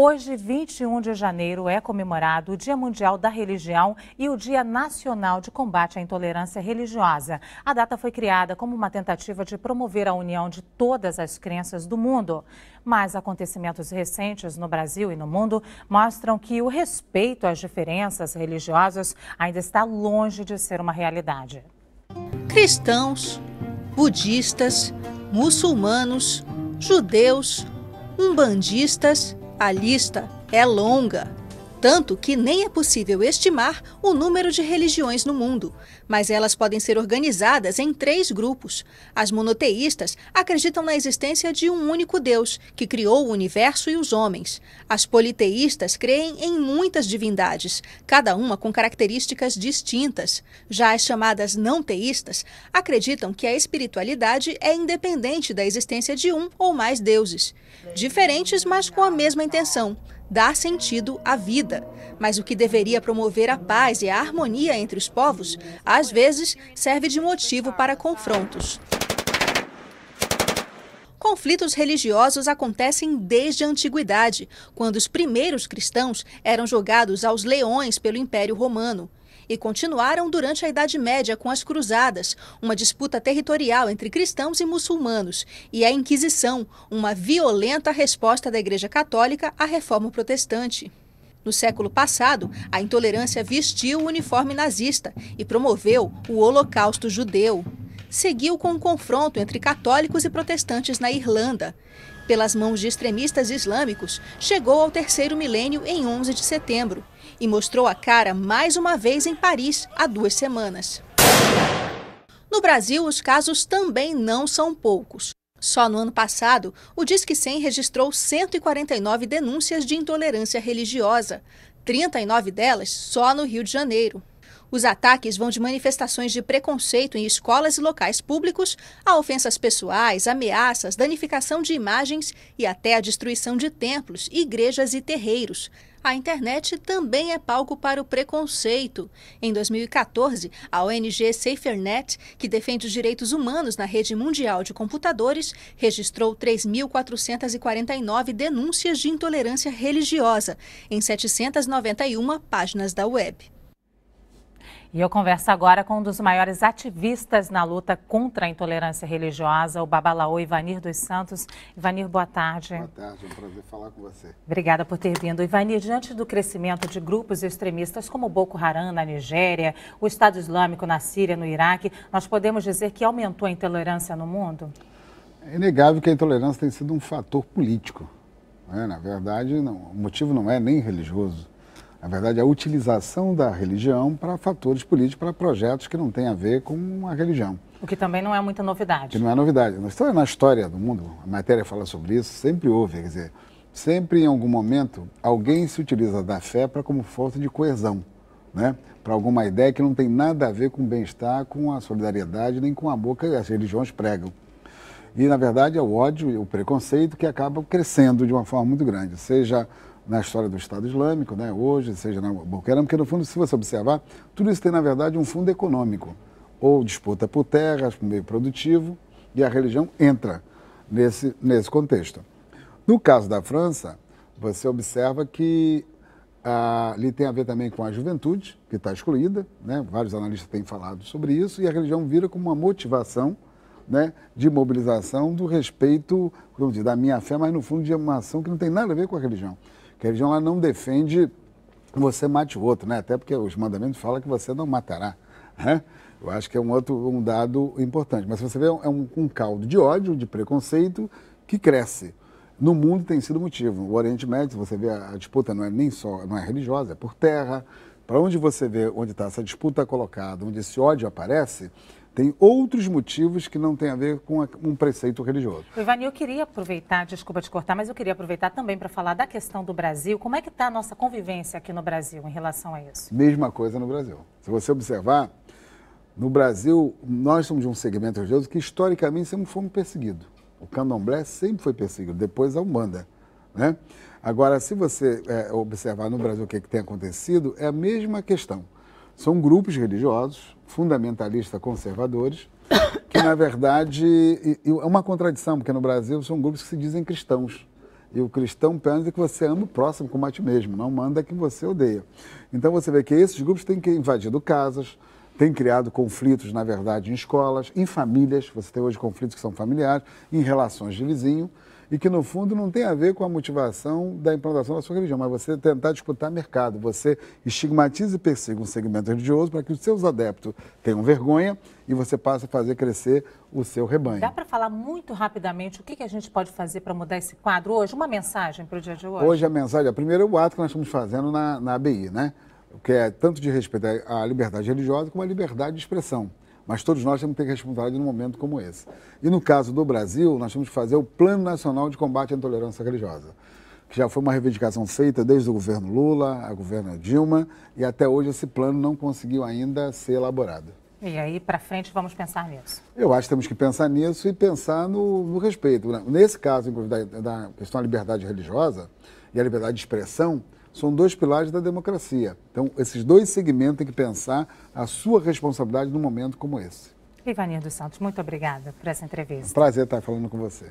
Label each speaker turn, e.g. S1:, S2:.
S1: Hoje, 21 de janeiro, é comemorado o Dia Mundial da Religião e o Dia Nacional de Combate à Intolerância Religiosa. A data foi criada como uma tentativa de promover a união de todas as crenças do mundo. Mas acontecimentos recentes no Brasil e no mundo mostram que o respeito às diferenças religiosas ainda está longe de ser uma realidade.
S2: Cristãos, budistas, muçulmanos, judeus, umbandistas, a lista é longa. Tanto que nem é possível estimar o número de religiões no mundo, mas elas podem ser organizadas em 3 grupos. As monoteístas acreditam na existência de um único Deus, que criou o universo e os homens. As politeístas creem em muitas divindades, cada uma com características distintas. Já as chamadas não teístas acreditam que a espiritualidade é independente da existência de um ou mais deuses. Diferentes, mas com a mesma intenção: dar sentido à vida. Mas o que deveria promover a paz e a harmonia entre os povos, às vezes, serve de motivo para confrontos. Conflitos religiosos acontecem desde a antiguidade, quando os primeiros cristãos eram jogados aos leões pelo Império Romano. E continuaram durante a Idade Média com as Cruzadas, uma disputa territorial entre cristãos e muçulmanos, e a Inquisição, uma violenta resposta da Igreja Católica à Reforma Protestante. No século passado, a intolerância vestiu o uniforme nazista e promoveu o Holocausto judeu. Seguiu com um confronto entre católicos e protestantes na Irlanda. Pelas mãos de extremistas islâmicos, chegou ao 3º milênio em 11 de setembro e mostrou a cara mais uma vez em Paris há 2 semanas. No Brasil, os casos também não são poucos. Só no ano passado, o Disque 100 registrou 149 denúncias de intolerância religiosa, 39 delas só no Rio de Janeiro. Os ataques vão de manifestações de preconceito em escolas e locais públicos a ofensas pessoais, ameaças, danificação de imagens e até a destruição de templos, igrejas e terreiros. A internet também é palco para o preconceito. Em 2014, a ONG SaferNet, que defende os direitos humanos na rede mundial de computadores, registrou 3.449 denúncias de intolerância religiosa em 791 páginas da web.
S1: E eu converso agora com um dos maiores ativistas na luta contra a intolerância religiosa, o Babalaô Ivanir dos Santos. Ivanir, boa tarde.
S3: Boa tarde, é um prazer falar com você.
S1: Obrigada por ter vindo. Ivanir, diante do crescimento de grupos extremistas como o Boko Haram na Nigéria, o Estado Islâmico na Síria, no Iraque, nós podemos dizer que aumentou a intolerância no mundo?
S3: É inegável que a intolerância tem sido um fator político. Na verdade, o motivo não é nem religioso. Na verdade, a utilização da religião para fatores políticos, para projetos que não têm a ver com a religião.
S1: O que também não é muita novidade.
S3: Que não é novidade. Na história do mundo, a matéria fala sobre isso, sempre houve, quer dizer, sempre em algum momento alguém se utiliza da fé como força de coesão, né? Para alguma ideia que não tem nada a ver com o bem-estar, com a solidariedade, nem com a boca que as religiões pregam. E, na verdade, é o ódio e o preconceito que acabam crescendo de uma forma muito grande, seja na história do Estado Islâmico, né, hoje, seja na Boko Haram, porque no fundo, se você observar, tudo isso tem, na verdade, um fundo econômico, ou disputa por terras, por meio produtivo, e a religião entra nesse contexto. No caso da França, você observa que ali tem a ver também com a juventude, que está excluída, né, vários analistas têm falado sobre isso, e a religião vira como uma motivação, né, de mobilização do respeito, vamos dizer, da minha fé, mas no fundo de uma ação que não tem nada a ver com a religião. Que a religião ela não defende que você mate o outro, né? Até porque os mandamentos falam que você não matará. Né? Eu acho que é um dado importante. Mas você vê, é um caldo de ódio, de preconceito que cresce. No mundo tem sido motivo. O Oriente Médio, você vê, a disputa não é religiosa, é por terra. Para onde você vê onde está essa disputa colocada, onde esse ódio aparece, tem outros motivos que não têm a ver com um preceito religioso.
S1: Ivanir, eu queria aproveitar, desculpa te cortar, mas eu queria aproveitar também para falar da questão do Brasil. Como é que está a nossa convivência aqui no Brasil em relação a isso?
S3: Mesma coisa no Brasil. Se você observar, no Brasil, nós somos de um segmento religioso que historicamente sempre fomos perseguidos. O candomblé sempre foi perseguido, depois a Umbanda, né? Agora, se você observar no Brasil o que tem acontecido, é a mesma questão. São grupos religiosos, fundamentalistas conservadores, que na verdade é uma contradição, porque no Brasil são grupos que se dizem cristãos. E o cristão pensa que você ama o próximo como a ti mesmo, não manda que você odeia. Então você vê que esses grupos têm que invadido casas, têm criado conflitos, na verdade, em escolas, em famílias. Você tem hoje conflitos que são familiares, em relações de vizinho, e que, no fundo, não tem a ver com a motivação da implantação da sua religião, mas você tentar disputar mercado. Você estigmatiza e persegue um segmento religioso para que os seus adeptos tenham vergonha e você passe a fazer crescer o seu rebanho.
S1: Dá para falar muito rapidamente o que a gente pode fazer para mudar esse quadro hoje? Uma mensagem para o dia de hoje?
S3: Hoje a mensagem, primeiro é o ato que nós estamos fazendo na ABI, né? Que é tanto de respeito à liberdade religiosa como à liberdade de expressão. Mas todos nós temos que ter responsabilidade num momento como esse. E no caso do Brasil, nós temos que fazer o Plano Nacional de Combate à Intolerância Religiosa, que já foi uma reivindicação feita desde o governo Lula, a governo Dilma, e até hoje esse plano não conseguiu ainda ser elaborado.
S1: E aí, para frente, vamos pensar nisso?
S3: Eu acho que temos que pensar nisso e pensar no respeito. Nesse caso, da questão da liberdade religiosa e a liberdade de expressão, são dois pilares da democracia. Então, esses dois segmentos têm que pensar a sua responsabilidade num momento como esse.
S1: Ivanir dos Santos, muito obrigada por essa entrevista.
S3: Prazer estar falando com você.